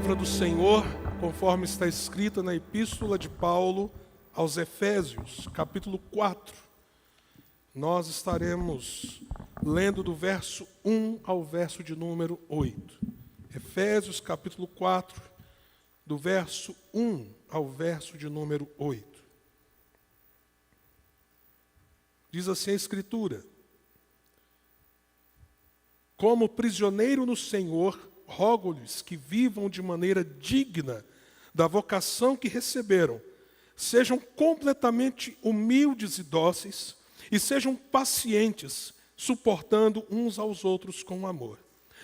palavra do Senhor, conforme está escrita na Epístola de Paulo aos Efésios, capítulo 4. Nós estaremos lendo do verso 1 ao verso de número 8. Efésios, capítulo 4, do verso 1 ao verso de número 8. Diz assim a Escritura: como prisioneiro no Senhor, rogo-lhes que vivam de maneira digna da vocação que receberam, sejam completamente humildes e dóceis, e sejam pacientes, suportando uns aos outros com amor.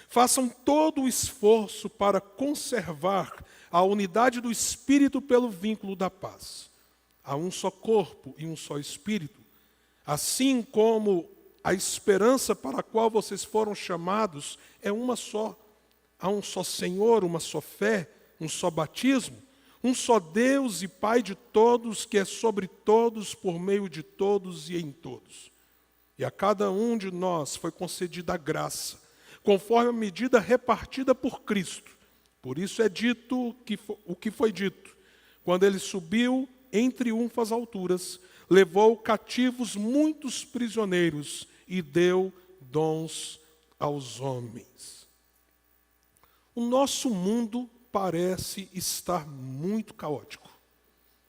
Façam todo o esforço para conservar a unidade do Espírito pelo vínculo da paz. Há um só corpo e um só Espírito, assim como a esperança para a qual vocês foram chamados é uma só. Há um só Senhor, uma só fé, um só batismo, um só Deus e Pai de todos, que é sobre todos, por meio de todos e em todos. E a cada um de nós foi concedida a graça, conforme a medida repartida por Cristo. Por isso é dito o que foi dito: quando ele subiu em triunfo às alturas, levou cativos muitos prisioneiros e deu dons aos homens. O nosso mundo parece estar muito caótico.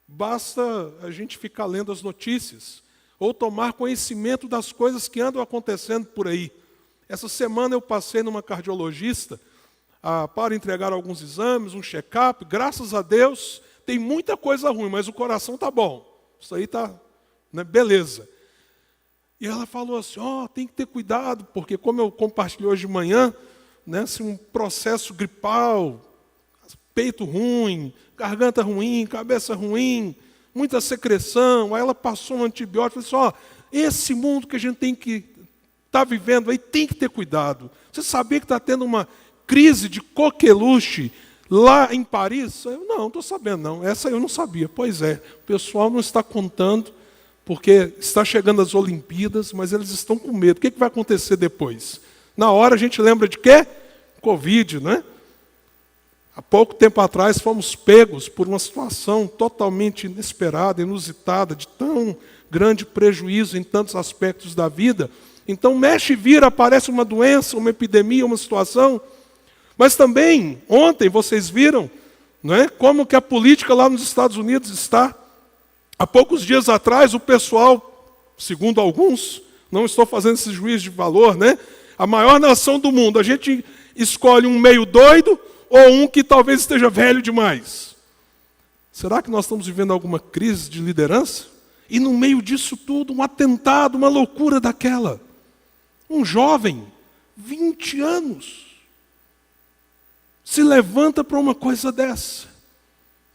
Basta a gente ficar lendo as notícias ou tomar conhecimento das coisas que andam acontecendo por aí. Essa semana eu passei numa cardiologista para entregar alguns exames, um check-up. Graças a Deus, tem muita coisa ruim, mas o coração está bom. Isso aí está, né, beleza. E ela falou assim, tem que ter cuidado, porque como eu compartilhei hoje de manhã, né, se um processo gripal, peito ruim, garganta ruim, cabeça ruim, muita secreção. Aí ela passou um antibiótico e falou assim, esse mundo que a gente tem que estar vivendo aí tem que ter cuidado. Você sabia que está tendo uma crise de coqueluche lá em Paris? Eu não estou sabendo não, essa eu não sabia. Pois é, o pessoal não está contando, porque está chegando as Olimpíadas, mas eles estão com medo. O que vai acontecer depois? Na hora a gente lembra de quê? Covid, né? Há pouco tempo atrás fomos pegos por uma situação totalmente inesperada, inusitada, de tão grande prejuízo em tantos aspectos da vida. Então mexe e vira, aparece uma doença, uma epidemia, uma situação. Mas também, ontem vocês viram, não é, como que a política lá nos Estados Unidos está. Há poucos dias atrás o pessoal, segundo alguns, não estou fazendo esse juízo de valor, né? A maior nação do mundo, a gente escolhe um meio doido ou um que talvez esteja velho demais. Será que nós estamos vivendo alguma crise de liderança? E no meio disso tudo, um atentado, uma loucura daquela. Um jovem, 20 anos, se levanta para uma coisa dessa.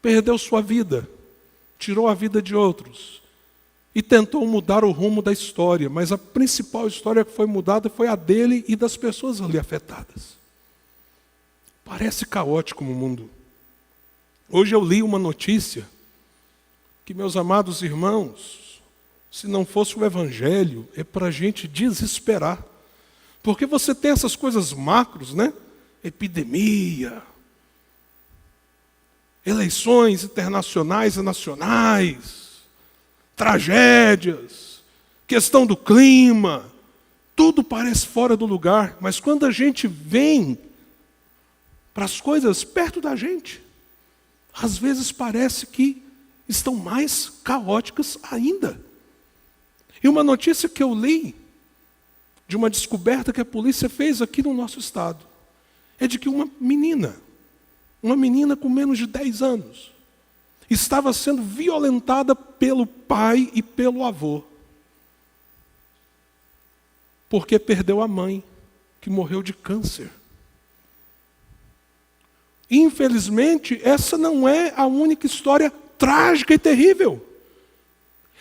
Perdeu sua vida, tirou a vida de outros e tentou mudar o rumo da história. Mas a principal história que foi mudada foi a dele e das pessoas ali afetadas. Parece caótico no mundo. Hoje eu li uma notícia que, meus amados irmãos, se não fosse o Evangelho, é para a gente desesperar. Porque você tem essas coisas macros, né? Epidemia, eleições internacionais e nacionais, tragédias, questão do clima, tudo parece fora do lugar. Mas quando a gente vem para as coisas perto da gente, às vezes parece que estão mais caóticas ainda. E uma notícia que eu li, de uma descoberta que a polícia fez aqui no nosso estado, é de que uma menina com menos de 10 anos, estava sendo violentada pelo pai e pelo avô, porque perdeu a mãe, que morreu de câncer. Infelizmente, essa não é a única história trágica e terrível.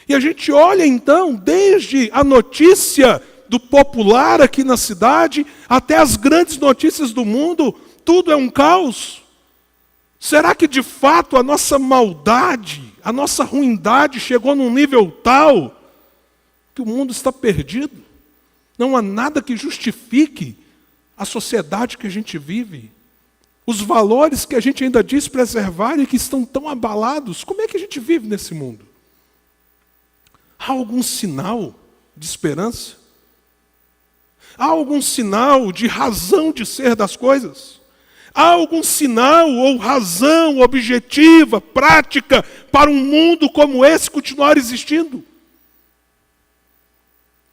E a gente olha então, desde a notícia do popular aqui na cidade, até as grandes notícias do mundo, tudo é um caos. Será que de fato a nossa maldade, a nossa ruindade chegou num nível tal que o mundo está perdido? Não há nada que justifique a sociedade que a gente vive. os valores que a gente ainda diz preservar e que estão tão abalados, como é que a gente vive nesse mundo? Há algum sinal de esperança? Há algum sinal de razão de ser das coisas? Há algum sinal ou razão objetiva, prática, para um mundo como esse continuar existindo?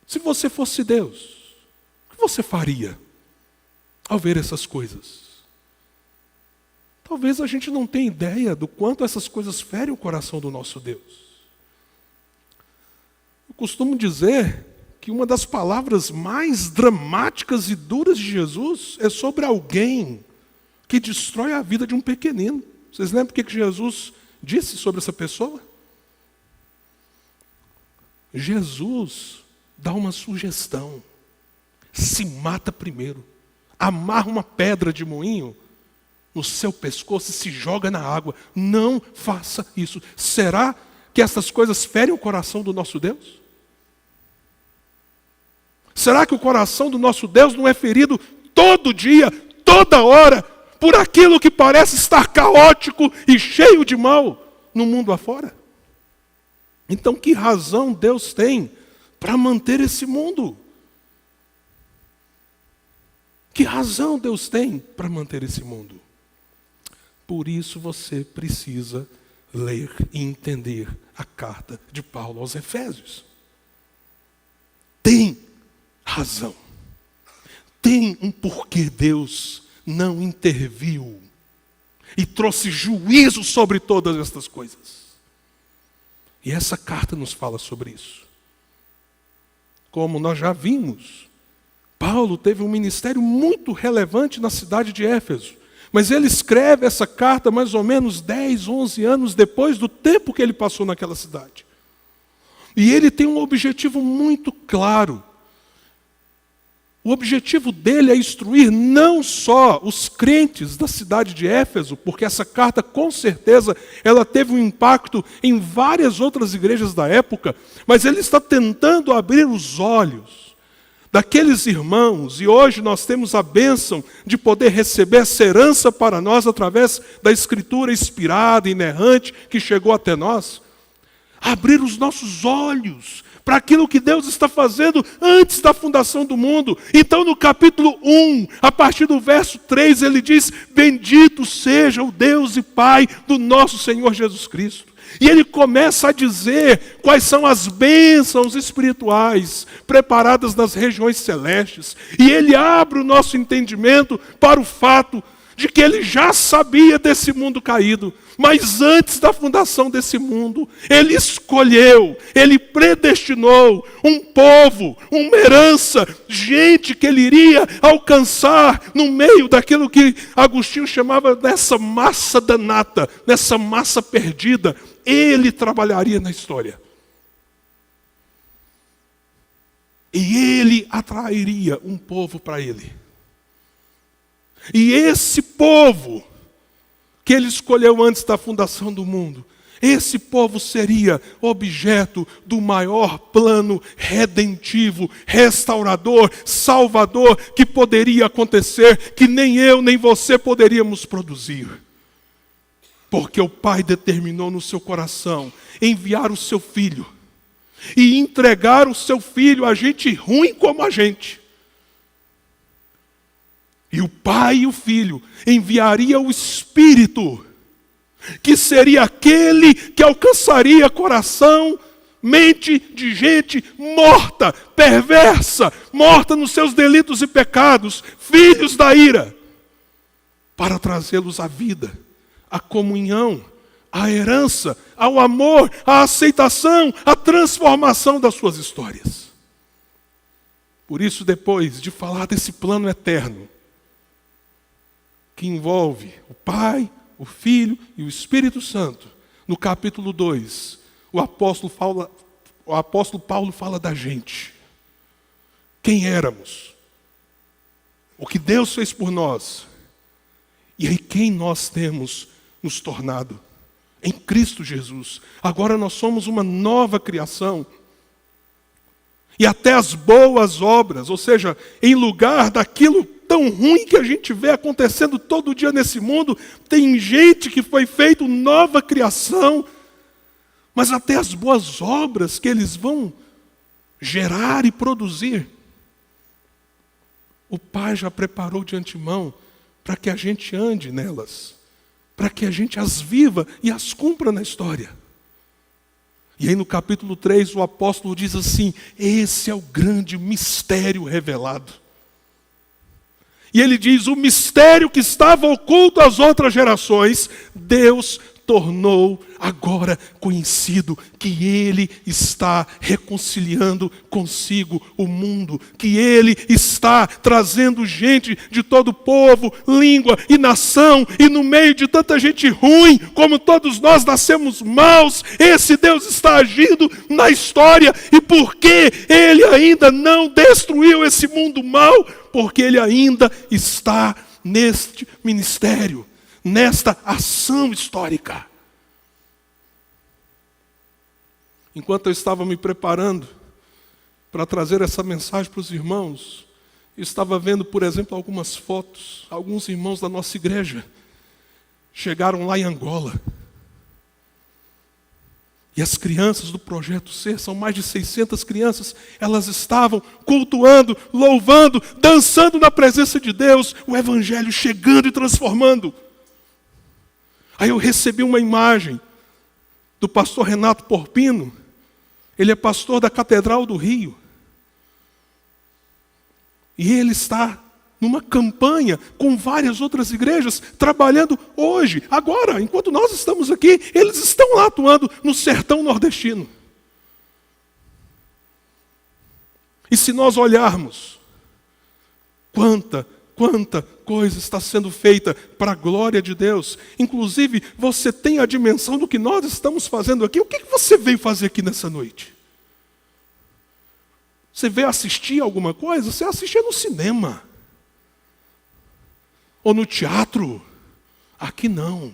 Se você fosse Deus, o que você faria ao ver essas coisas? Talvez a gente não tenha ideia do quanto essas coisas ferem o coração do nosso Deus. Eu costumo dizer que uma das palavras mais dramáticas e duras de Jesus é sobre alguém que destrói a vida de um pequenino. Vocês lembram o que Jesus disse sobre essa pessoa? Jesus dá uma sugestão. Se mata primeiro. Amarra uma pedra de moinho no seu pescoço e se joga na água. Não faça isso. Será que essas coisas ferem o coração do nosso Deus? Será que o coração do nosso Deus não é ferido todo dia, toda hora, por aquilo que parece estar caótico e cheio de mal no mundo afora? Então, que razão Deus tem para manter esse mundo? Que razão Deus tem para manter esse mundo? Por isso você precisa ler e entender a carta de Paulo aos Efésios. Tem razão. Tem um porquê Deus não interviu e trouxe juízo sobre todas estas coisas. E essa carta nos fala sobre isso. Como nós já vimos, Paulo teve um ministério muito relevante na cidade de Éfeso. Mas ele escreve essa carta mais ou menos 10, 11 anos depois do tempo que ele passou naquela cidade. E ele tem um objetivo muito claro. O objetivo dele é instruir não só os crentes da cidade de Éfeso, porque essa carta, com certeza, ela teve um impacto em várias outras igrejas da época, mas ele está tentando abrir os olhos daqueles irmãos, e hoje nós temos a bênção de poder receber essa herança para nós através da Escritura inspirada, inerrante, que chegou até nós. Abrir os nossos olhos para aquilo que Deus está fazendo antes da fundação do mundo. Então no capítulo 1, a partir do verso 3, ele diz: bendito seja o Deus e Pai do nosso Senhor Jesus Cristo. E ele começa a dizer quais são as bênçãos espirituais preparadas nas regiões celestes. E ele abre o nosso entendimento para o fato de que ele já sabia desse mundo caído. Mas antes da fundação desse mundo, ele escolheu, ele predestinou um povo, uma herança, gente que ele iria alcançar no meio daquilo que Agostinho chamava dessa massa danata, dessa massa perdida. Ele trabalharia na história. E ele atrairia um povo para ele. E esse povo que ele escolheu antes da fundação do mundo, esse povo seria objeto do maior plano redentivo, restaurador, salvador que poderia acontecer, que nem eu nem você poderíamos produzir. Porque o Pai determinou no seu coração enviar o seu Filho e entregar o seu Filho a gente ruim como a gente. E o Pai e o Filho enviaria o Espírito, que seria aquele que alcançaria coração, mente de gente morta, perversa, morta nos seus delitos e pecados, filhos da ira, para trazê-los à vida, à comunhão, à herança, ao amor, à aceitação, à transformação das suas histórias. Por isso, depois de falar desse plano eterno, que envolve o Pai, o Filho e o Espírito Santo, no capítulo 2, o apóstolo Paulo fala da gente. Quem éramos? O que Deus fez por nós? E em quem nós temos nos tornado? Em Cristo Jesus. Agora nós somos uma nova criação. E até as boas obras, ou seja, em lugar daquilo tão ruim que a gente vê acontecendo todo dia nesse mundo. Tem gente que foi feito nova criação, mas até as boas obras que eles vão gerar e produzir, o Pai já preparou de antemão para que a gente ande nelas, para que a gente as viva e as cumpra na história. E aí no capítulo 3 o apóstolo diz assim: esse é o grande mistério revelado. E ele diz: o mistério que estava oculto às outras gerações, Deus tornou agora conhecido, que Ele está reconciliando consigo o mundo, que Ele está trazendo gente de todo povo, língua e nação, e no meio de tanta gente ruim, como todos nós nascemos maus, esse Deus está agindo na história. E por que Ele ainda não destruiu esse mundo mau? Porque Ele ainda está neste ministério, nesta ação histórica. Enquanto eu estava me preparando para trazer essa mensagem para os irmãos, eu estava vendo, por exemplo, algumas fotos. Alguns irmãos da nossa igreja chegaram lá em Angola. E as crianças do Projeto Ser, são mais de 600 crianças, elas estavam cultuando, louvando, dançando na presença de Deus, o Evangelho chegando e transformando. Aí eu recebi uma imagem do pastor Renato Porpino. Ele é pastor da Catedral do Rio. E ele está numa campanha com várias outras igrejas, trabalhando hoje, agora, enquanto nós estamos aqui, eles estão lá atuando no sertão nordestino. E se nós olharmos, quanta coisa está sendo feita para a glória de Deus. Inclusive, você tem a dimensão do que nós estamos fazendo aqui. O que você veio fazer aqui nessa noite? Você veio assistir alguma coisa? Você assistia no cinema. Ou no teatro. Aqui não.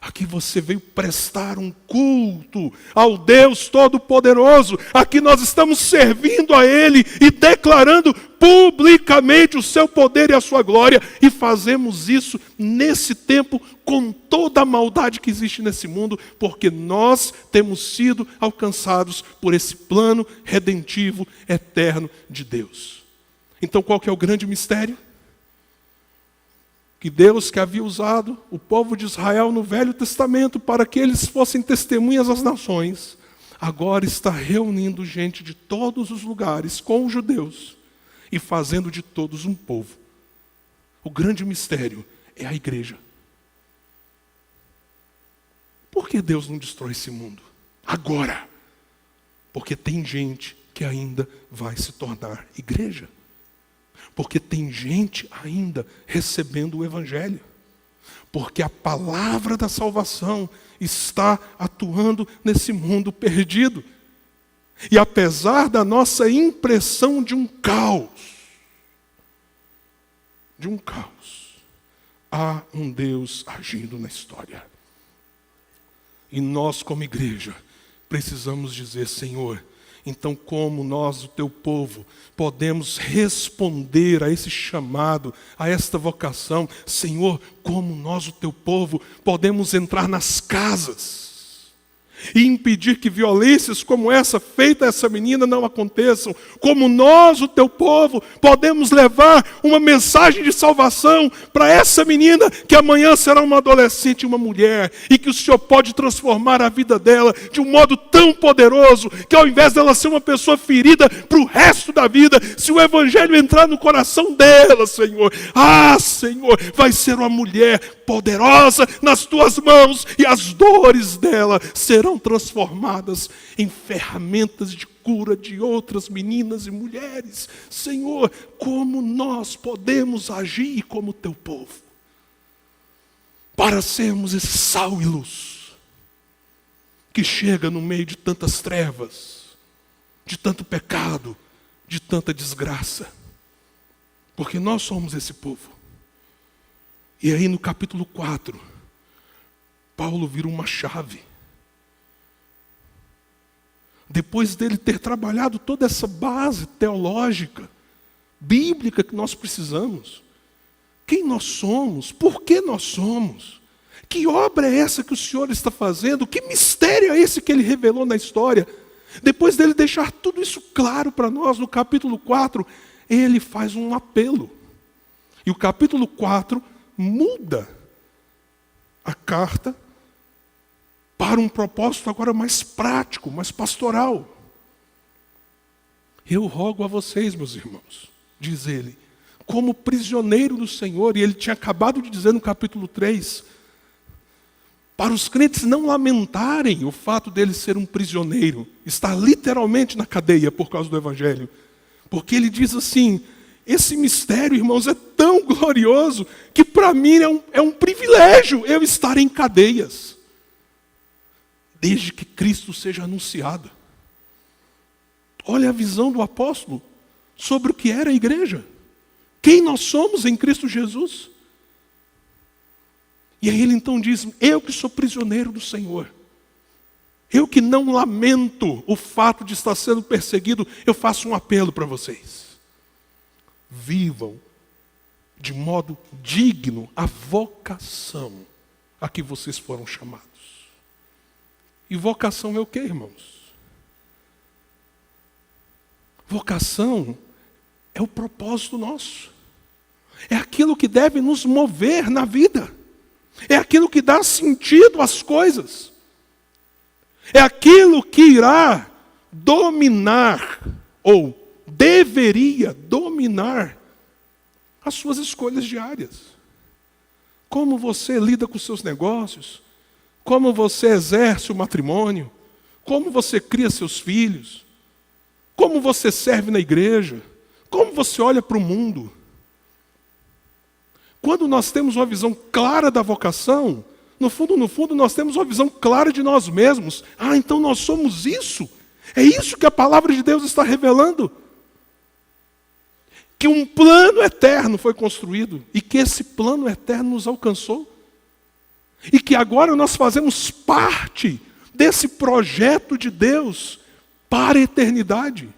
Aqui você veio prestar um culto ao Deus Todo-Poderoso. Aqui nós estamos servindo a Ele e declarando publicamente o seu poder e a sua glória. E fazemos isso nesse tempo com toda a maldade que existe nesse mundo, porque nós temos sido alcançados por esse plano redentivo eterno de Deus. Então qual que é o grande mistério? Que Deus, que havia usado o povo de Israel no Velho Testamento para que eles fossem testemunhas às nações, agora está reunindo gente de todos os lugares com os judeus e fazendo de todos um povo. O grande mistério é a igreja. Por que Deus não destrói esse mundo? Agora. Porque tem gente que ainda vai se tornar igreja. Porque tem gente ainda recebendo o Evangelho. Porque a palavra da salvação está atuando nesse mundo perdido. E apesar da nossa impressão de um caos, há um Deus agindo na história. E nós, como igreja, precisamos dizer: Senhor, então como nós, o teu povo, podemos responder a esse chamado, a esta vocação? Senhor, como nós, o teu povo, podemos entrar nas casas e impedir que violências como essa feita a essa menina não aconteçam? Como nós, o teu povo, podemos levar uma mensagem de salvação para essa menina que amanhã será uma adolescente, uma mulher, e que o Senhor pode transformar a vida dela de um modo tão poderoso que ao invés dela ser uma pessoa ferida para o resto da vida, se o Evangelho entrar no coração dela, Senhor, Senhor, vai ser uma mulher poderosa nas tuas mãos, e as dores dela serão transformadas em ferramentas de cura de outras meninas e mulheres. Senhor, como nós podemos agir como teu povo para sermos esse sal e luz que chega no meio de tantas trevas, de tanto pecado, de tanta desgraça? Porque nós somos esse povo. E aí no capítulo 4, Paulo vira uma chave. Depois dele ter trabalhado toda essa base teológica, bíblica que nós precisamos, quem nós somos, por que nós somos. Que obra é essa que o Senhor está fazendo? Que mistério é esse que Ele revelou na história? Depois dele deixar tudo isso claro para nós, no capítulo 4, Ele faz um apelo. E o capítulo 4 muda a carta para um propósito agora mais prático, mais pastoral. Eu rogo a vocês, meus irmãos, diz ele, como prisioneiro do Senhor, e ele tinha acabado de dizer no capítulo 3, para os crentes não lamentarem o fato dele ser um prisioneiro, estar literalmente na cadeia por causa do Evangelho. Porque ele diz assim, esse mistério, irmãos, é tão glorioso que para mim é um privilégio eu estar em cadeias, desde que Cristo seja anunciado. Olha a visão do apóstolo sobre o que era a igreja. Quem nós somos em Cristo Jesus. E aí ele então diz, eu que sou prisioneiro do Senhor, eu que não lamento o fato de estar sendo perseguido, eu faço um apelo para vocês. Vivam de modo digno a vocação a que vocês foram chamados. E vocação é o que, irmãos? Vocação é o propósito nosso. É aquilo que deve nos mover na vida. É aquilo que dá sentido às coisas. É aquilo que irá dominar, ou deveria dominar, as suas escolhas diárias. Como você lida com os seus negócios, como você exerce o matrimônio, como você cria seus filhos, como você serve na igreja, como você olha para o mundo. Quando nós temos uma visão clara da vocação, no fundo, nós temos uma visão clara de nós mesmos. Ah, então nós somos isso. É isso que a palavra de Deus está revelando. Que um plano eterno foi construído e que esse plano eterno nos alcançou. E que agora nós fazemos parte desse projeto de Deus para a eternidade.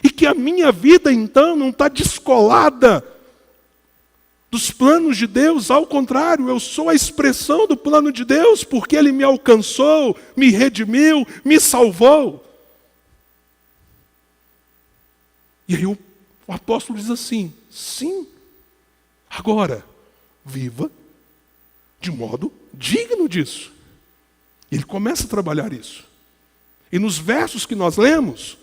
E que a minha vida, então, não está descolada dos planos de Deus, ao contrário, eu sou a expressão do plano de Deus, porque Ele me alcançou, me redimiu, me salvou. E aí o apóstolo diz assim, sim, agora, viva de modo digno disso. Ele começa a trabalhar isso. E nos versos que nós lemos,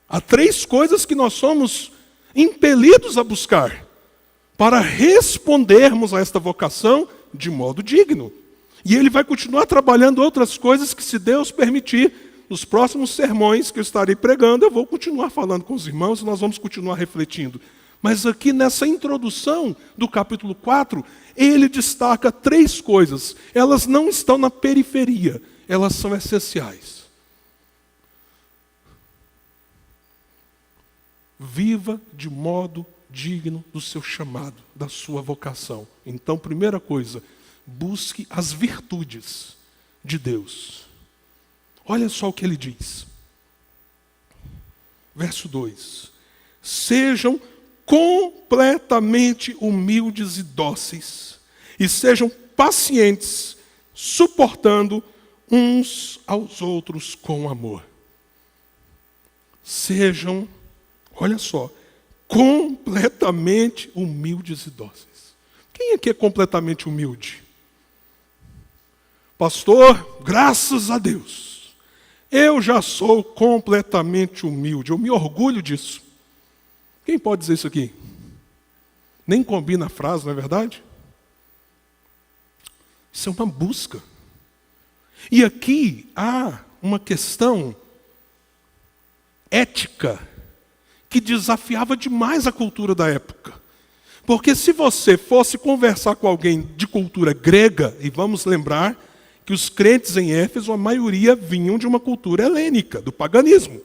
há 3 coisas que nós somos impelidos a buscar para respondermos a esta vocação de modo digno. E ele vai continuar trabalhando outras coisas que, se Deus permitir, nos próximos sermões que eu estarei pregando, eu vou continuar falando com os irmãos e nós vamos continuar refletindo. Mas aqui nessa introdução do capítulo 4, ele destaca 3 coisas. Elas não estão na periferia, elas são essenciais. Viva de modo digno do seu chamado, da sua vocação. Então, primeira coisa, busque as virtudes de Deus. Olha só o que ele diz. Verso 2. Sejam completamente humildes e dóceis, e sejam pacientes, suportando uns aos outros com amor. Sejam, olha só, completamente humildes e dóceis. Quem aqui é completamente humilde? Pastor, graças a Deus, eu já sou completamente humilde, eu me orgulho disso. Quem pode dizer isso aqui? Nem combina a frase, não é verdade? Isso é uma busca. E aqui há uma questão ética que desafiava demais a cultura da época. Porque se você fosse conversar com alguém de cultura grega, e vamos lembrar que os crentes em Éfeso, a maioria vinham de uma cultura helênica, do paganismo.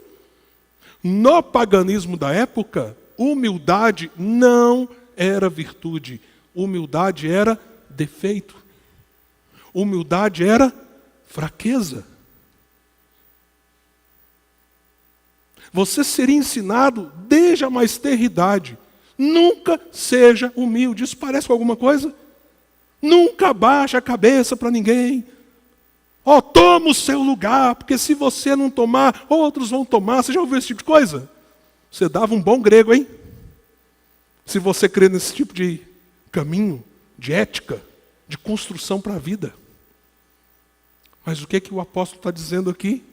No paganismo da época, humildade não era virtude, humildade era defeito. Humildade era fraqueza. Você seria ensinado desde a mais tenra idade Nunca seja humilde. Isso parece com alguma coisa? Nunca abaixe a cabeça para ninguém. Toma o seu lugar, porque se você não tomar, outros vão tomar. Você já ouviu esse tipo de coisa? Você dava um bom grego, hein? Se você crê nesse tipo de caminho, de ética, de construção para a vida. Mas o que o apóstolo está dizendo aqui?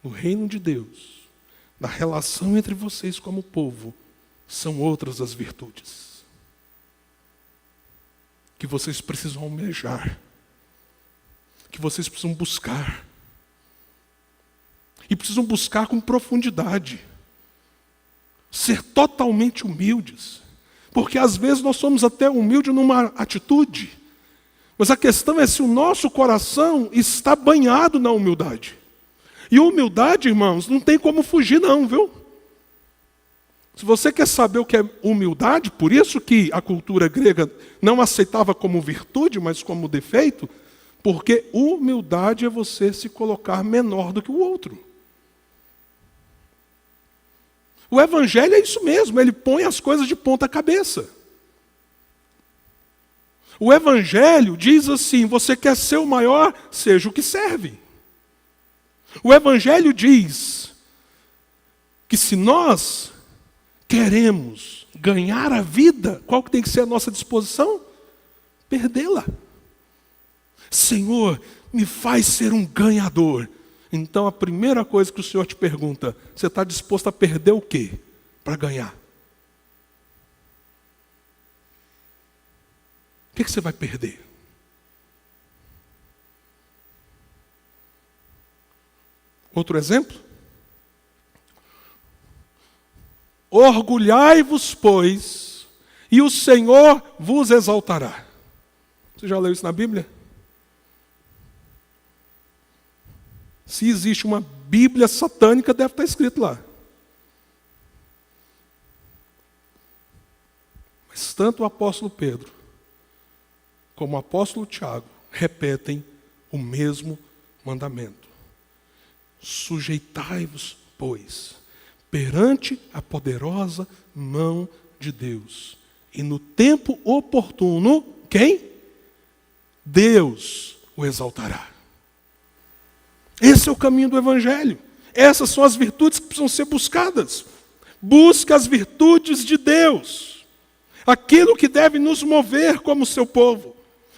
No reino de Deus, na relação entre vocês como povo, são outras as virtudes que vocês precisam almejar, que vocês precisam buscar. E precisam buscar com profundidade. Ser totalmente humildes. Porque às vezes nós somos até humildes numa atitude. Mas a questão é se o nosso coração está banhado na humildade. E humildade, irmãos, não tem como fugir não, viu? Se você quer saber o que é humildade, por isso que a cultura grega não aceitava como virtude, mas como defeito, porque humildade é você se colocar menor do que o outro. O evangelho é isso mesmo, ele põe as coisas de ponta cabeça. O evangelho diz assim, você quer ser o maior, seja o que serve. O evangelho diz que se nós queremos ganhar a vida, qual que tem que ser a nossa disposição? Perdê-la. Senhor, me faz ser um ganhador. Então a primeira coisa que o Senhor te pergunta, você está disposto a perder o quê para ganhar? O que você vai perder? Outro exemplo? Orgulhai-vos, pois, e o Senhor vos exaltará. Você já leu isso na Bíblia? Se existe uma Bíblia satânica, deve estar escrito lá. Mas tanto o apóstolo Pedro, como o apóstolo Tiago, repetem o mesmo mandamento. Sujeitai-vos, pois, perante a poderosa mão de Deus. E no tempo oportuno, quem? Deus o exaltará. Esse é o caminho do evangelho. Essas são as virtudes que precisam ser buscadas. Busque as virtudes de Deus. Aquilo que deve nos mover como seu povo.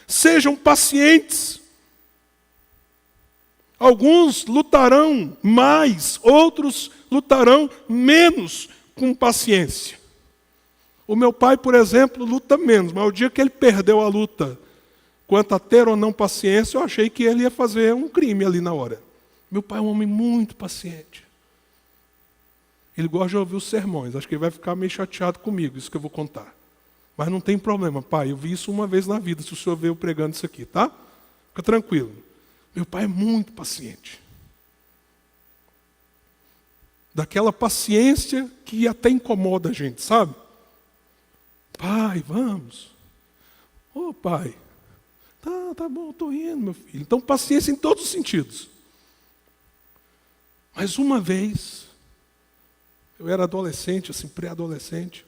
Sejam pacientes. Alguns lutarão mais, outros lutarão menos com paciência. O meu pai, por exemplo, luta menos, mas o dia que ele perdeu a luta quanto a ter ou não paciência, eu achei que ele ia fazer um crime ali na hora. Meu pai é um homem muito paciente. Ele gosta de ouvir os sermões, acho que ele vai ficar meio chateado comigo, isso que eu vou contar. Mas não tem problema, pai, eu vi isso uma vez na vida, se o senhor veio pregando isso aqui, tá? Fica tranquilo. Meu pai é muito paciente. Daquela paciência que até incomoda a gente, sabe? Pai, vamos. Pai, tá bom, estou indo, meu filho. Então, paciência em todos os sentidos. Mas uma vez, eu era adolescente, assim, pré-adolescente,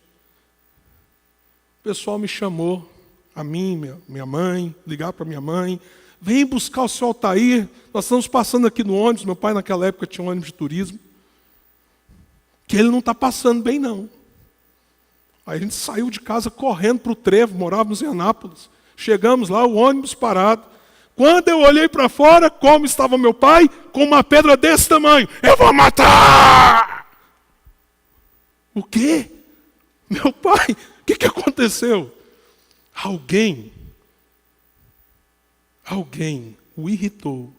o pessoal me chamou, a mim, minha mãe, ligar para minha mãe, vem buscar o seu Altair, nós estamos passando aqui no ônibus, meu pai naquela época tinha um ônibus de turismo, que ele não está passando bem não. Aí a gente saiu de casa correndo para o trevo, morávamos em Anápolis, chegamos lá, o ônibus parado, quando eu olhei para fora, como estava meu pai, com uma pedra desse tamanho, eu vou matar! O quê? Meu pai, o que aconteceu? Alguém o irritou.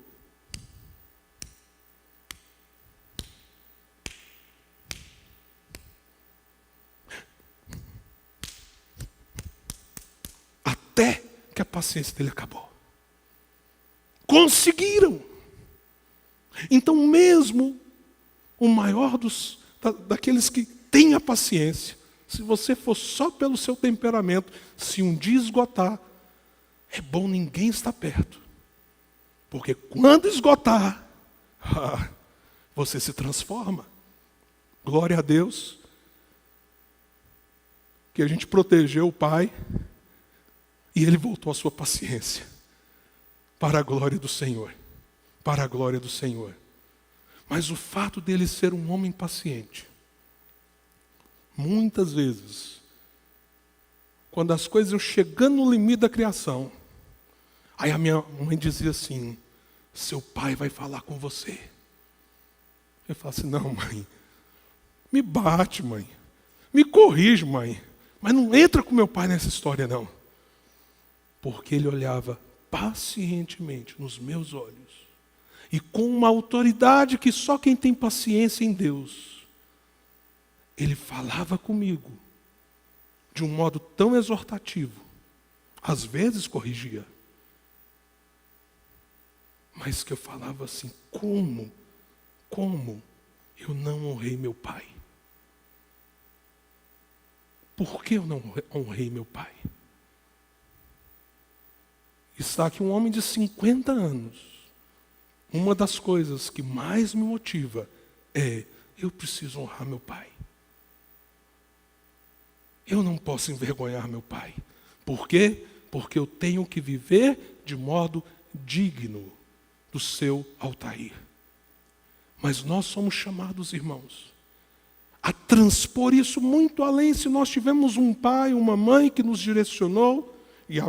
Até que a paciência dele acabou. Conseguiram. Então mesmo o maior daqueles que tem a paciência, se você for só pelo seu temperamento, se um dia esgotar, é bom ninguém estar perto. Porque quando esgotar, você se transforma. Glória a Deus. que a gente protegeu o pai e ele voltou à sua paciência. Para a glória do Senhor. Para a glória do Senhor. Mas o fato dele ser um homem paciente, muitas vezes, quando as coisas iam chegando no limite da criação, aí a minha mãe dizia assim: seu pai vai falar com você. Eu falo assim: não, mãe, me bate, mãe, me corrige, mãe, mas não entra com meu pai nessa história, não. Porque ele olhava pacientemente nos meus olhos, e com uma autoridade que só quem tem paciência em Deus, ele falava comigo de um modo tão exortativo, às vezes corrigia, mas que eu falava assim: como eu não honrei meu pai? Por que eu não honrei meu pai? Está aqui um homem de 50 anos. Uma das coisas que mais me motiva é: eu preciso honrar meu pai. Eu não posso envergonhar meu pai. Por quê? Porque eu tenho que viver de modo digno do seu Altair. Mas nós somos chamados, irmãos, a transpor isso muito além. Se nós tivemos um pai, uma mãe que nos direcionou, e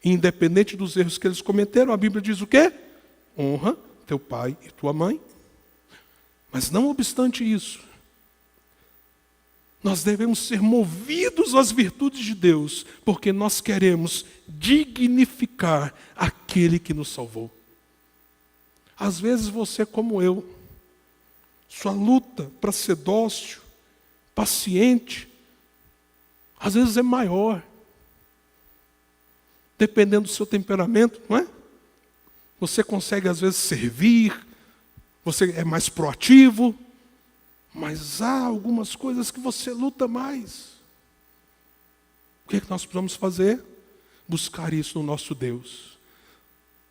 independente dos erros que eles cometeram, a Bíblia diz o quê? Honra teu pai e tua mãe. Mas não obstante isso, nós devemos ser movidos às virtudes de Deus, porque nós queremos dignificar aquele que nos salvou. Às vezes você, como eu, sua luta para ser dócil, paciente, às vezes é maior, dependendo do seu temperamento, não é? Você consegue às vezes servir, você é mais proativo, mas há algumas coisas que você luta mais. O que é que nós precisamos fazer? Buscar isso no nosso Deus.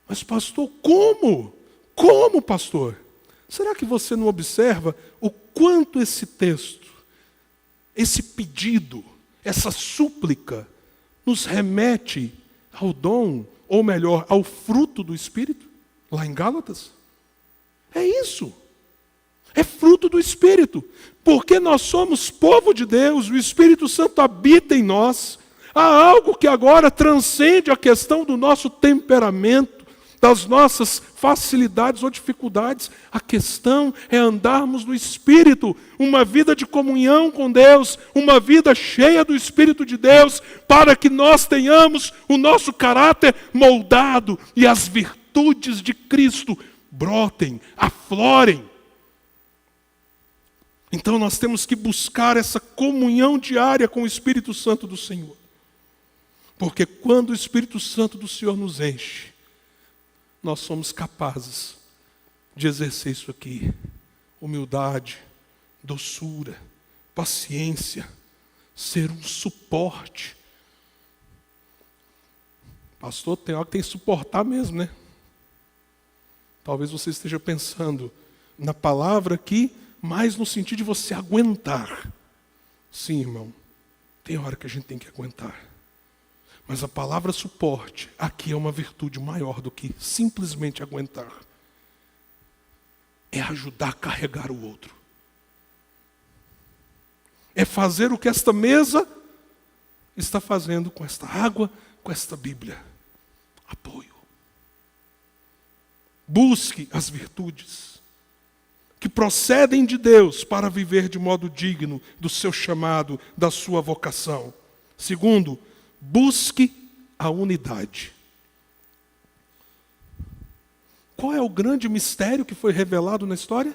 Mas pastor, como? Como, pastor? Será que você não observa o quanto esse texto, esse pedido, essa súplica, nos remete ao dom, ou melhor, ao fruto do Espírito, lá em Gálatas? É isso. É fruto do Espírito. Porque nós somos povo de Deus, o Espírito Santo habita em nós. Há algo que agora transcende a questão do nosso temperamento, das nossas facilidades ou dificuldades. A questão é andarmos no Espírito, uma vida de comunhão com Deus, uma vida cheia do Espírito de Deus, para que nós tenhamos o nosso caráter moldado e as virtudes de Cristo brotem, aflorem. Então nós temos que buscar essa comunhão diária com o Espírito Santo do Senhor. Porque quando o Espírito Santo do Senhor nos enche, nós somos capazes de exercer isso aqui: humildade, doçura, paciência, ser um suporte. Pastor, tem hora que tem que suportar mesmo, né? Talvez você esteja pensando na palavra aqui, mas no sentido de você aguentar. Sim, irmão, tem hora que a gente tem que aguentar. Mas a palavra suporte aqui é uma virtude maior do que simplesmente aguentar. É ajudar a carregar o outro. É fazer o que esta mesa está fazendo com esta água, com esta Bíblia. Apoio. Busque as virtudes que procedem de Deus para viver de modo digno do seu chamado, da sua vocação. Segundo, busque a unidade. Qual é o grande mistério que foi revelado na história?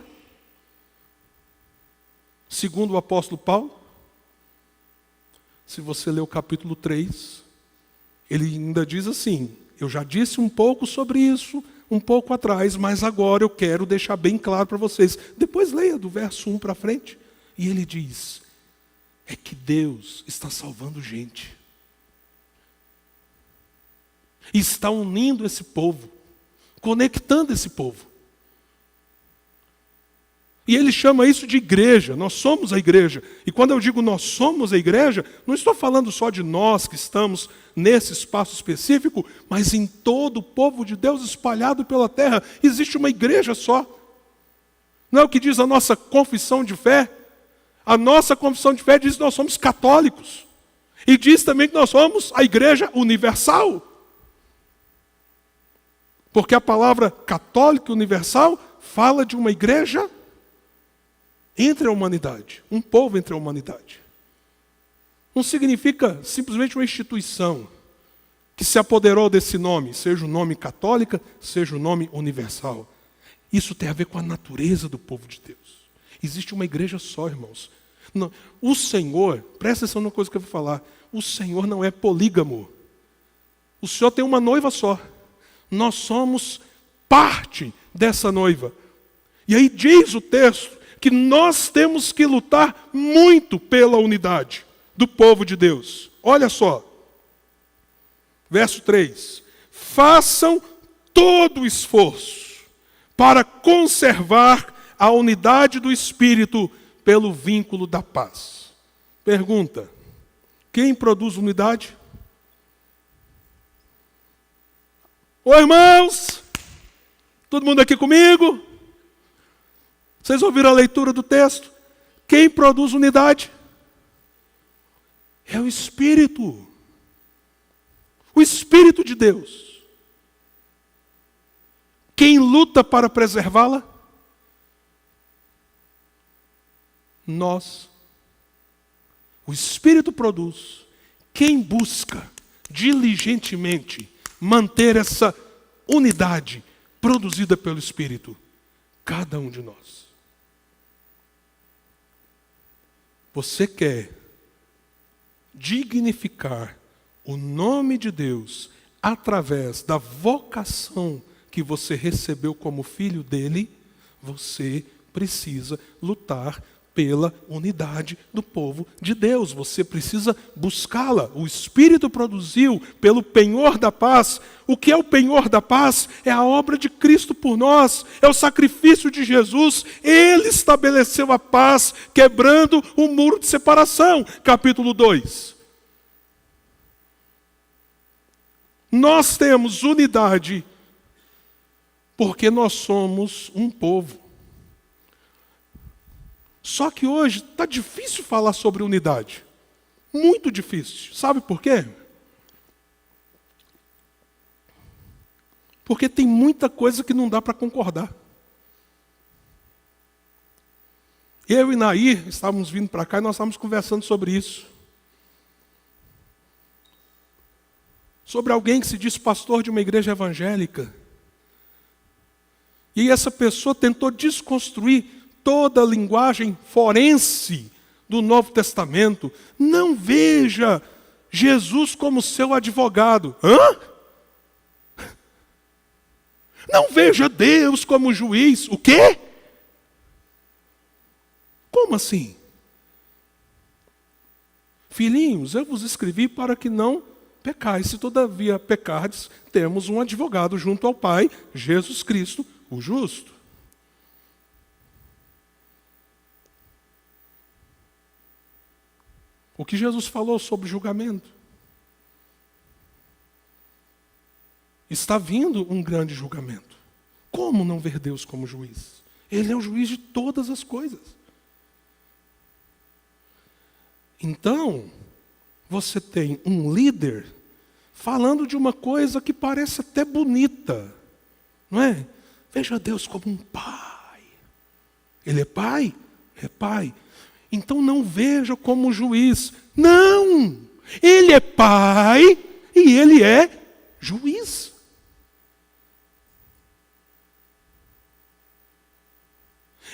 Segundo o apóstolo Paulo, se você ler o capítulo 3, ele ainda diz assim: eu já disse um pouco sobre isso um pouco atrás, mas agora eu quero deixar bem claro para vocês. Depois leia do verso 1 para frente. E ele diz: é que Deus está salvando gente. E está unindo esse povo, conectando esse povo. E ele chama isso de igreja. Nós somos a igreja. E quando eu digo nós somos a igreja, não estou falando só de nós que estamos nesse espaço específico, mas em todo o povo de Deus espalhado pela terra. Existe uma igreja só. Não é o que diz a nossa confissão de fé? A nossa confissão de fé diz que nós somos católicos. E diz também que nós somos a igreja universal. Porque a palavra católica universal fala de uma igreja entre a humanidade, um povo entre a humanidade. Não significa simplesmente uma instituição que se apoderou desse nome, seja o nome católica, seja o nome universal. Isso tem a ver com a natureza do povo de Deus. Existe uma igreja só, irmãos. Não, o Senhor, presta atenção numa coisa que eu vou falar, o Senhor não é polígamo. O Senhor tem uma noiva só. Nós somos parte dessa noiva. E aí diz o texto que nós temos que lutar muito pela unidade do povo de Deus. Olha só, verso 3. Façam todo o esforço para conservar a unidade do Espírito pelo vínculo da paz. Pergunta: quem produz unidade? Ô irmãos, todo mundo aqui comigo? Vocês ouviram a leitura do texto? Quem produz unidade? É o Espírito. O Espírito de Deus. Quem luta para preservá-la? Nós. O Espírito produz. Quem busca diligentemente manter essa unidade produzida pelo Espírito? Cada um de nós. Você quer dignificar o nome de Deus através da vocação que você recebeu como filho dele? Você precisa lutar pela unidade do povo de Deus. Você precisa buscá-la. O Espírito produziu pelo penhor da paz. O que é o penhor da paz? É a obra de Cristo por nós. É o sacrifício de Jesus. Ele estabeleceu a paz, quebrando o muro de separação. Capítulo 2. Nós temos unidade porque nós somos um povo. Só que hoje está difícil falar sobre unidade. Muito difícil. Sabe por quê? Porque tem muita coisa que não dá para concordar. Eu e Nair estávamos vindo para cá e nós estávamos conversando sobre isso. Sobre alguém que se diz pastor de uma igreja evangélica. E essa pessoa tentou desconstruir toda a linguagem forense do Novo Testamento. Não veja Jesus como seu advogado. Hã? Não veja Deus como juiz. O quê? Como assim? Filhinhos, eu vos escrevi para que não pecais. Se todavia pecardes, temos um advogado junto ao Pai, Jesus Cristo, o justo. O que Jesus falou sobre julgamento? Está vindo um grande julgamento. Como não ver Deus como juiz? Ele é o juiz de todas as coisas. Então, você tem um líder falando de uma coisa que parece até bonita, não é? Veja Deus como um pai. Ele é pai? É pai. Então não veja como juiz. Não! Ele é pai e ele é juiz.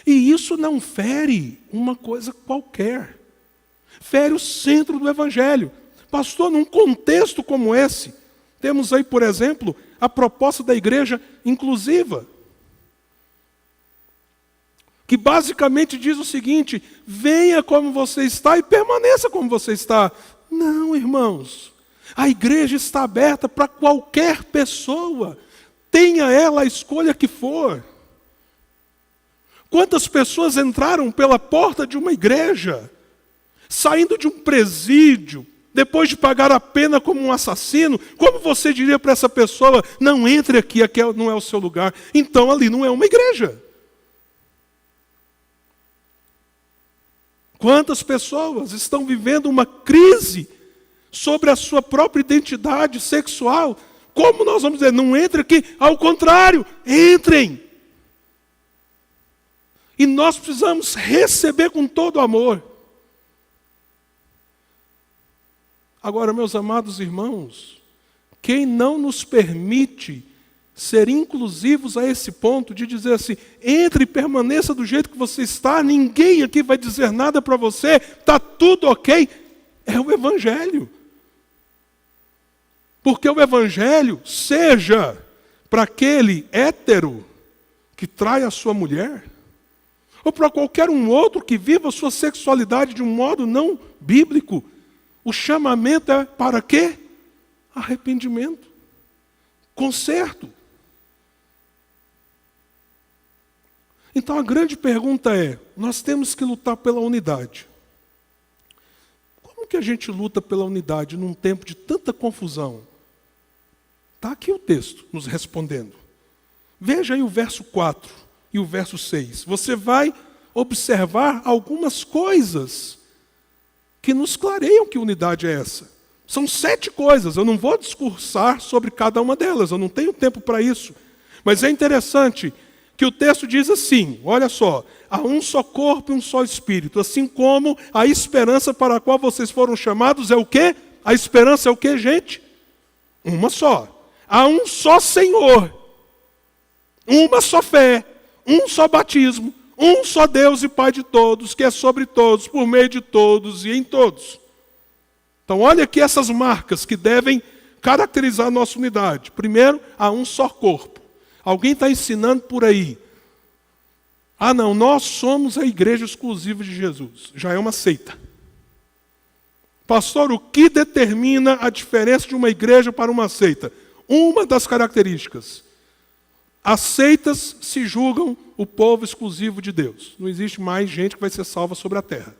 E isso não fere uma coisa qualquer. Fere o centro do Evangelho. Pastor, num contexto como esse, temos aí, por exemplo, a proposta da igreja inclusiva, que basicamente diz o seguinte: venha como você está e permaneça como você está. Não, irmãos. A igreja está aberta para qualquer pessoa, tenha ela a escolha que for. Quantas pessoas entraram pela porta de uma igreja, saindo de um presídio, depois de pagar a pena como um assassino? Como você diria para essa pessoa: não entre aqui, aqui não é o seu lugar? Então ali não é uma igreja. Quantas pessoas estão vivendo uma crise sobre a sua própria identidade sexual? Como nós vamos dizer: não entre aqui? Ao contrário, entrem. E nós precisamos receber com todo amor. Agora, meus amados irmãos, quem não nos permite ser inclusivos a esse ponto de dizer assim: entre e permaneça do jeito que você está, ninguém aqui vai dizer nada para você, está tudo ok, é o Evangelho. Porque o Evangelho, seja para aquele hétero que trai a sua mulher, ou para qualquer um outro que viva a sua sexualidade de um modo não bíblico, o chamamento é para quê? Arrependimento, conserto. Então a grande pergunta é: nós temos que lutar pela unidade. Como que a gente luta pela unidade num tempo de tanta confusão? Está aqui o texto nos respondendo. Veja aí o verso 4 e o verso 6. Você vai observar algumas coisas que nos clareiam que unidade é essa. São 7 coisas, eu não vou discursar sobre cada uma delas, eu não tenho tempo para isso. Mas é interessante que o texto diz assim, olha só: há um só corpo e um só espírito, assim como a esperança para a qual vocês foram chamados é o quê? A esperança é o quê, gente? Uma só. Há um só Senhor, uma só fé, um só batismo, um só Deus e Pai de todos, que é sobre todos, por meio de todos e em todos. Então olha aqui essas marcas que devem caracterizar a nossa unidade. Primeiro, há um só corpo. Alguém está ensinando por aí: ah não, nós somos a igreja exclusiva de Jesus. Já é uma seita. Pastor, o que determina a diferença de uma igreja para uma seita? Uma das características: as seitas se julgam o povo exclusivo de Deus. Não existe mais gente que vai ser salva sobre a terra.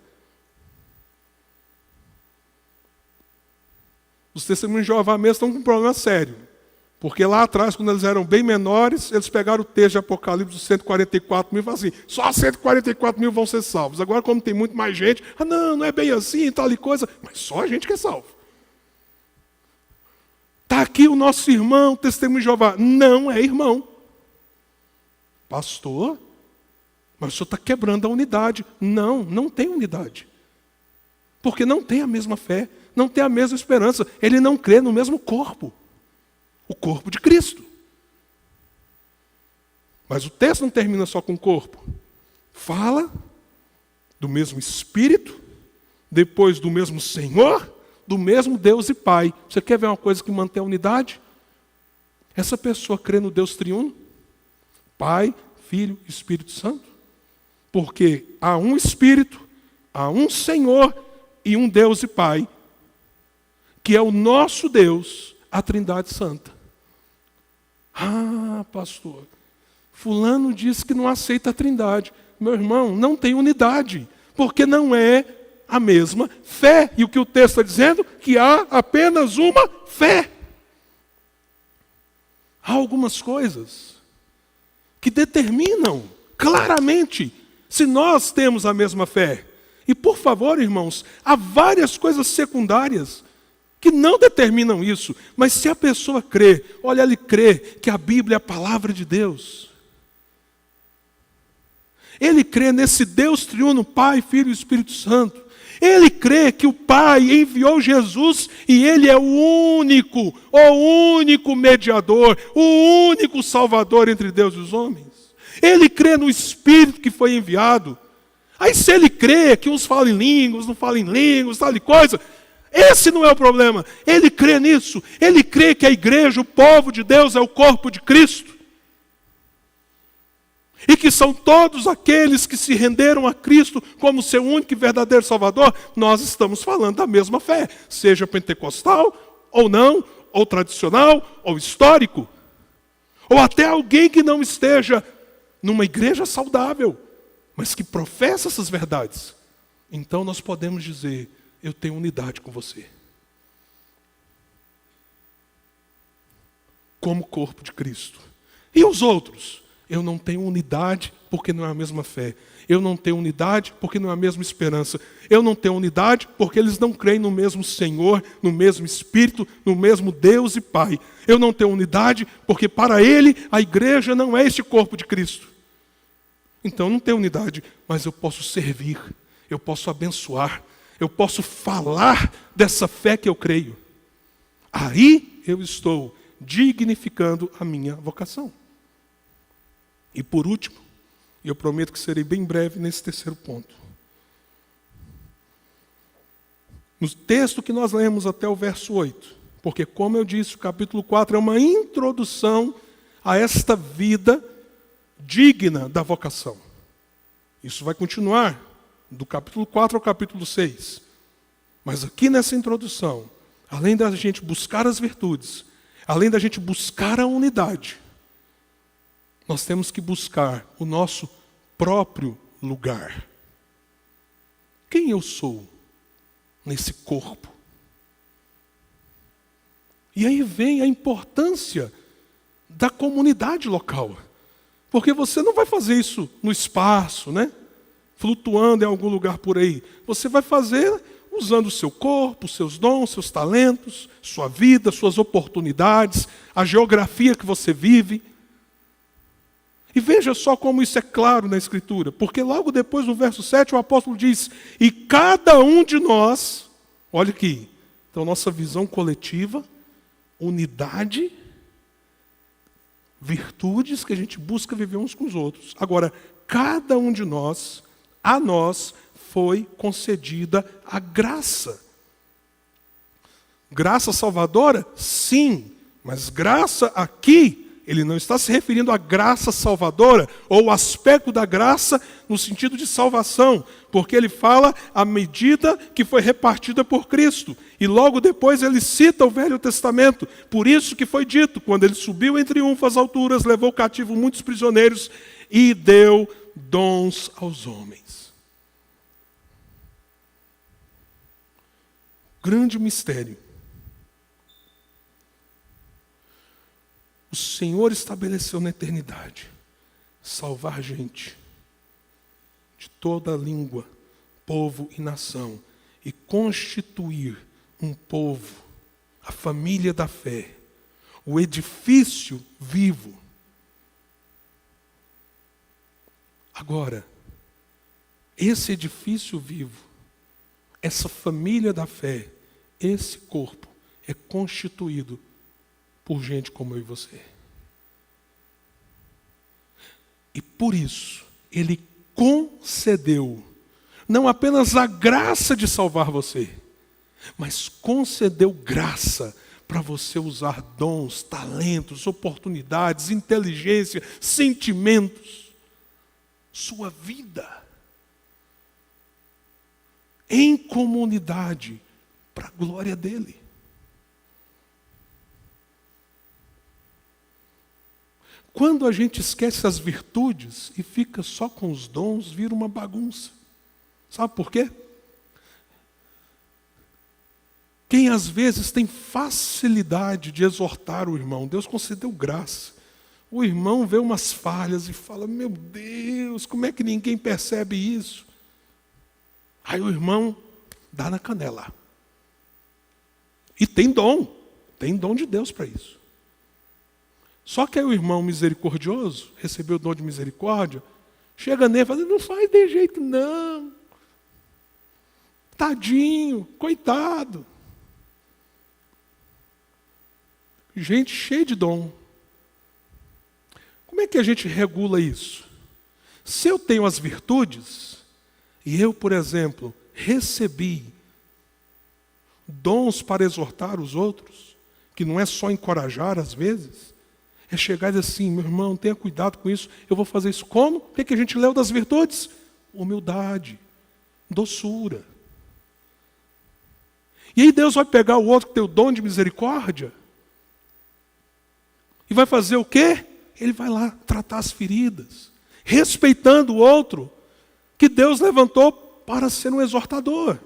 Os testemunhos de Jeová mesmo estão com um problema sério. Porque lá atrás, quando eles eram bem menores, eles pegaram o texto de Apocalipse dos 144 mil e falaram assim: só 144 mil vão ser salvos. Agora, como tem muito mais gente, não é bem assim, tal e coisa. Mas só a gente que é salvo. Está aqui o nosso irmão, o testemunho de Jeová. Não é irmão. Pastor, mas o senhor está quebrando a unidade. Não, não tem unidade. Porque não tem a mesma fé, não tem a mesma esperança. Ele não crê no mesmo corpo. O corpo de Cristo. Mas o texto não termina só com o corpo. Fala do mesmo Espírito, depois do mesmo Senhor, do mesmo Deus e Pai. Você quer ver uma coisa que mantém a unidade? Essa pessoa crê no Deus triuno? Pai, Filho e Espírito Santo? Porque há um Espírito, há um Senhor e um Deus e Pai, que é o nosso Deus, a Trindade Santa. Ah, pastor, fulano disse que não aceita a Trindade. Meu irmão, não tem unidade, porque não é a mesma fé. E o que o texto está dizendo? Que há apenas uma fé. Há algumas coisas que determinam claramente se nós temos a mesma fé. E por favor, irmãos, há várias coisas secundárias que não determinam isso. Mas se a pessoa crê, olha, ele crê que a Bíblia é a palavra de Deus. Ele crê nesse Deus triuno, Pai, Filho e Espírito Santo. Ele crê que o Pai enviou Jesus e Ele é o único mediador, o único Salvador entre Deus e os homens. Ele crê no Espírito que foi enviado. Aí se ele crê que uns falam em línguas, não falam em línguas, tal e coisa, esse não é o problema. Ele crê nisso. Ele crê que a igreja, o povo de Deus, é o corpo de Cristo. E que são todos aqueles que se renderam a Cristo como seu único e verdadeiro Salvador. Nós estamos falando da mesma fé, seja pentecostal ou não, ou tradicional, ou histórico. Ou até alguém que não esteja numa igreja saudável, mas que professa essas verdades, então nós podemos dizer: eu tenho unidade com você. Como corpo de Cristo. E os outros? Eu não tenho unidade porque não é a mesma fé. Eu não tenho unidade porque não é a mesma esperança. Eu não tenho unidade porque eles não creem no mesmo Senhor, no mesmo Espírito, no mesmo Deus e Pai. Eu não tenho unidade porque para ele a igreja não é este corpo de Cristo. Então eu não tenho unidade, mas eu posso servir, eu posso abençoar, eu posso falar dessa fé que eu creio. Aí eu estou dignificando a minha vocação. E por último, e eu prometo que serei bem breve nesse terceiro ponto. No texto que nós lemos até o verso 8, porque como eu disse, o capítulo 4 é uma introdução a esta vida digna da vocação. Isso vai continuar do capítulo 4 ao capítulo 6. Mas aqui nessa introdução, além da gente buscar as virtudes, além da gente buscar a unidade, nós temos que buscar o nosso próprio lugar. Quem eu sou nesse corpo? E aí vem a importância da comunidade local. Porque você não vai fazer isso no espaço, né? Flutuando em algum lugar por aí. Você vai fazer usando o seu corpo, seus dons, seus talentos, sua vida, suas oportunidades, a geografia que você vive. E veja só como isso é claro na Escritura, porque logo depois no verso 7 o apóstolo diz: e cada um de nós, olha aqui, então nossa visão coletiva, unidade, virtudes que a gente busca viver uns com os outros. Agora, cada um de nós, a nós foi concedida a graça. Graça salvadora? Sim, mas graça aqui, ele não está se referindo à graça salvadora, ou o aspecto da graça no sentido de salvação, porque ele fala à medida que foi repartida por Cristo. E logo depois ele cita o Velho Testamento. Por isso que foi dito, quando ele subiu em triunfo às alturas, levou cativo muitos prisioneiros e deu dons aos homens. Grande mistério. O Senhor estabeleceu na eternidade salvar gente de toda língua, povo e nação e constituir um povo, a família da fé, o edifício vivo. Agora, esse edifício vivo, essa família da fé, esse corpo é constituído por gente como eu e você. E por isso, ele concedeu, não apenas a graça de salvar você, mas concedeu graça para você usar dons, talentos, oportunidades, inteligência, sentimentos, sua vida, em comunidade, para a glória dele. Quando a gente esquece as virtudes e fica só com os dons, vira uma bagunça. Sabe por quê? Quem às vezes tem facilidade de exortar o irmão, Deus concedeu graça. O irmão vê umas falhas e fala: meu Deus, como é que ninguém percebe isso? Aí o irmão dá na canela. E tem dom de Deus para isso. Só que aí o irmão misericordioso, recebeu o dom de misericórdia, chega nele e fala: não faz de jeito não. Tadinho, coitado. Gente cheia de dom. Como é que a gente regula isso? Se eu tenho as virtudes, e eu, por exemplo, recebi dons para exortar os outros, que não é só encorajar às vezes, é chegar e dizer assim: meu irmão, tenha cuidado com isso, eu vou fazer isso como? O que a gente leu das virtudes? Humildade, doçura. E aí Deus vai pegar o outro que tem o dom de misericórdia e vai fazer o quê? Ele vai lá tratar as feridas, respeitando o outro, que Deus levantou para ser um exortador.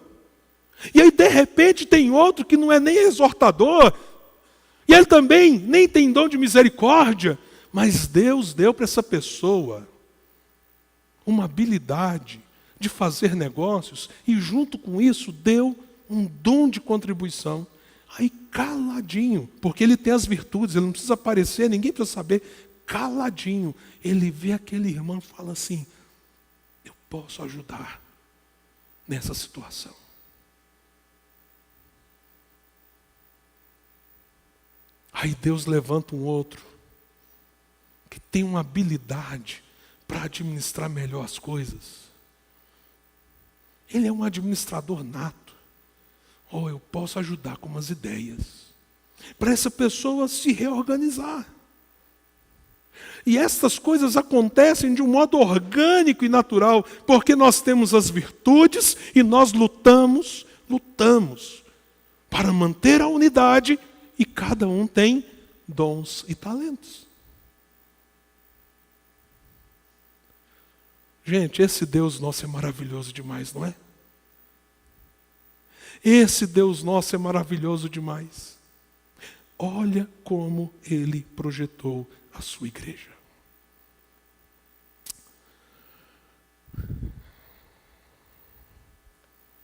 E aí, de repente, tem outro que não é nem exortador, e ele também nem tem dom de misericórdia, mas Deus deu para essa pessoa uma habilidade de fazer negócios, e junto com isso deu um dom de contribuição. Aí caladinho, porque ele tem as virtudes, ele não precisa aparecer, ninguém precisa saber, caladinho, ele vê aquele irmão e fala assim: eu posso ajudar nessa situação. Aí Deus levanta um outro, que tem uma habilidade para administrar melhor as coisas. Ele é um administrador nato. Ou eu posso ajudar com umas ideias, para essa pessoa se reorganizar. E estas coisas acontecem de um modo orgânico e natural, porque nós temos as virtudes e nós lutamos para manter a unidade, e cada um tem dons e talentos. Gente, esse Deus nosso é maravilhoso demais, não é? Esse Deus nosso é maravilhoso demais. Olha como Ele projetou a sua igreja.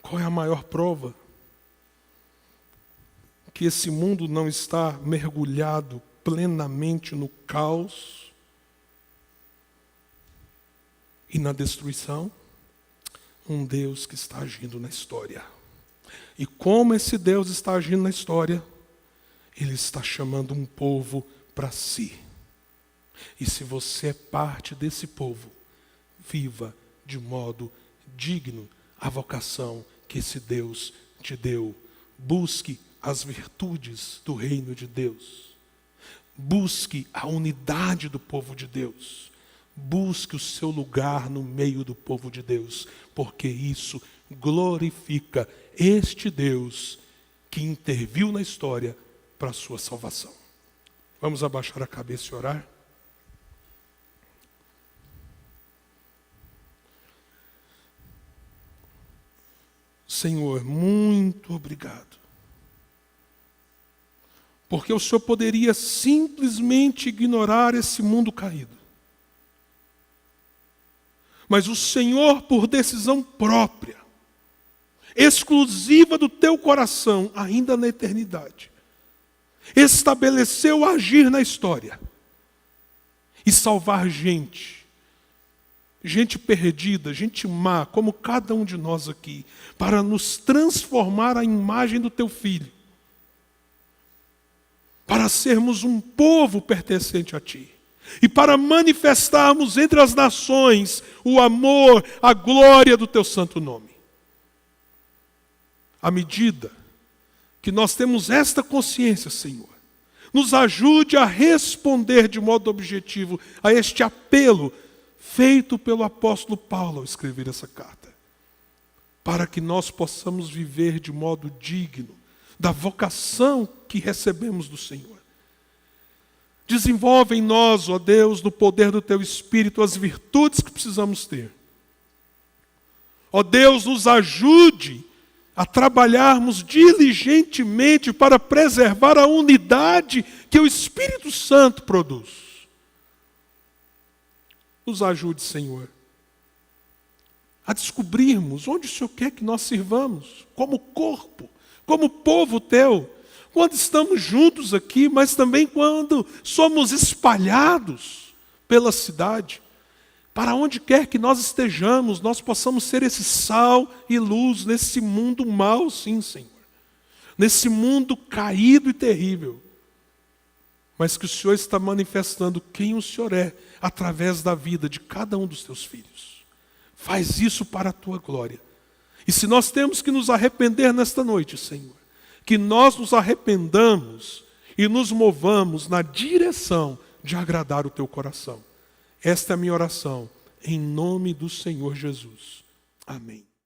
Qual é a maior prova que esse mundo não está mergulhado plenamente no caos e na destruição? Um Deus que está agindo na história. E como esse Deus está agindo na história, Ele está chamando um povo para si. E se você é parte desse povo, viva de modo digno a vocação que esse Deus te deu. Busque as virtudes do reino de Deus. Busque a unidade do povo de Deus. Busque o seu lugar no meio do povo de Deus, porque isso glorifica este Deus que interviu na história para a sua salvação. Vamos abaixar a cabeça e orar? Senhor, muito obrigado. Porque o Senhor poderia simplesmente ignorar esse mundo caído. Mas o Senhor, por decisão própria, exclusiva do teu coração, ainda na eternidade, estabeleceu agir na história e salvar gente perdida, gente má, como cada um de nós aqui, para nos transformar à imagem do teu Filho, para sermos um povo pertencente a ti. E para manifestarmos entre as nações o amor, a glória do teu santo nome. À medida que nós temos esta consciência, Senhor, nos ajude a responder de modo objetivo a este apelo feito pelo apóstolo Paulo ao escrever essa carta, para que nós possamos viver de modo digno da vocação que recebemos do Senhor. Desenvolve em nós, ó Deus, no poder do Teu Espírito, as virtudes que precisamos ter. Ó Deus, nos ajude a trabalharmos diligentemente para preservar a unidade que o Espírito Santo produz. Nos ajude, Senhor, a descobrirmos onde o Senhor quer que nós sirvamos, como corpo, como povo Teu, quando estamos juntos aqui, mas também quando somos espalhados pela cidade. Para onde quer que nós estejamos, nós possamos ser esse sal e luz nesse mundo mau, sim, Senhor. Nesse mundo caído e terrível. Mas que o Senhor está manifestando quem o Senhor é, através da vida de cada um dos teus filhos. Faz isso para a tua glória. E se nós temos que nos arrepender nesta noite, Senhor, que nós nos arrependamos e nos movamos na direção de agradar o teu coração. Esta é a minha oração, em nome do Senhor Jesus. Amém.